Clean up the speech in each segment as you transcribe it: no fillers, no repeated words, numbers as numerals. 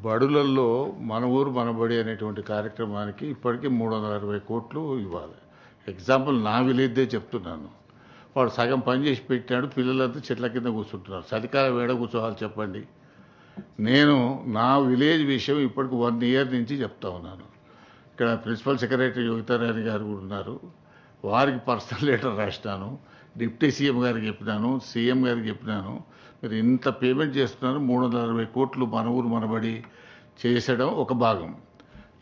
బడులల్లో మన ఊరు మనబడి అనేటువంటి కార్యక్రమానికి ఇప్పటికీ 360 కోట్లు ఇవ్వాలి. ఎగ్జాంపుల్ నా విలేజ్దే చెప్తున్నాను. వాడు సగం పని చేసి పెట్టాడు, పిల్లలంతా చెట్ల కింద కూర్చుంటున్నారు. చలికాలం వేడ కూర్చోవాలి చెప్పండి. నేను నా విలేజ్ విషయం ఇప్పటికి 1 ఇయర్ నుంచి చెప్తా ఉన్నాను. ఇక్కడ ప్రిన్సిపల్ సెక్రటరీ యోగితారాణి గారు కూడా ఉన్నారు. వారికి పర్సనల్ లెటర్ రాసినాను, డిప్యూటీ సీఎం గారికి చెప్పినాను, సీఎం గారికి చెప్పినాను. మీరు ఇంత పేమెంట్ చేస్తున్నారు, 360 కోట్లు మన ఊరు మనబడి చేసడం ఒక భాగం.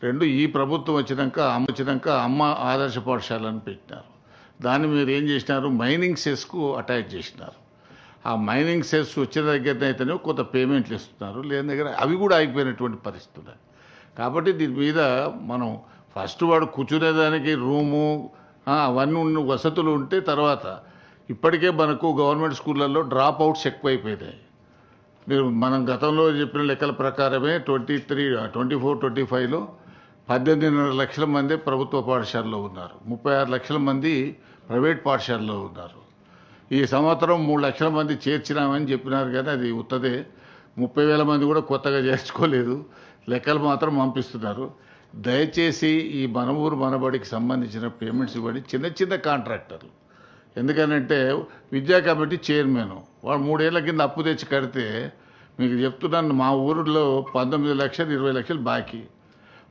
2, ఈ ప్రభుత్వం వచ్చినాక అమ్మ ఆదర్శ పాఠశాలను పెట్టినారు. దాన్ని మీరు ఏం చేసినారు, మైనింగ్ సెస్కు అటాచ్ చేసినారు. ఆ మైనింగ్ సెస్ వచ్చిన దగ్గరనైతేనే కొంత పేమెంట్లు ఇస్తున్నారు, లేని దగ్గర అవి కూడా ఆగిపోయినటువంటి పరిస్థితులు. కాబట్టి దీని మీద మనం ఫస్ట్ వాడు కూర్చునేదానికి రూము అవన్నీ వసతులు ఉంటే తర్వాత ఇప్పటికే మనకు గవర్నమెంట్ స్కూళ్ళల్లో డ్రాప్ అవుట్స్ ఎక్కువైపోయినాయి. మీరు మనం గతంలో చెప్పిన లెక్కల ప్రకారమే 24-25లో 18.5 లక్షల మంది ప్రభుత్వ పాఠశాలలో ఉన్నారు, 36 లక్షల మంది ప్రైవేట్ పాఠశాలలో ఉన్నారు. ఈ సంవత్సరం 3 లక్షల మంది చేర్చినామని చెప్పినారు, కానీ అది ఉత్తదే. 30,000 మంది కూడా కొత్తగా చేర్చుకోలేదు, లెక్కలు మాత్రం పంపిస్తున్నారు. దయచేసి ఈ మన ఊరు మనబడికి సంబంధించిన పేమెంట్స్ ఇవ్వండి. చిన్న చిన్న కాంట్రాక్టర్లు, ఎందుకనంటే విద్యా కమిటీ చైర్మన్ వాడు 3 ఏళ్ల కింద అప్పు తెచ్చి కడితే, మీకు చెప్తున్నాను, మా ఊరిలో 19 లక్షలు 20 లక్షలు బాకీ.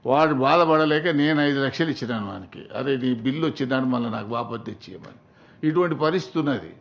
వాడు బాధపడలేక నేను 5 లక్షలు ఇచ్చినాను వానికి. అరే నీ బిల్లు వచ్చిందని మళ్ళీ నాకు వాపసు తెచ్చేయమని. ఇటువంటి పరిస్థితి ఉన్నది.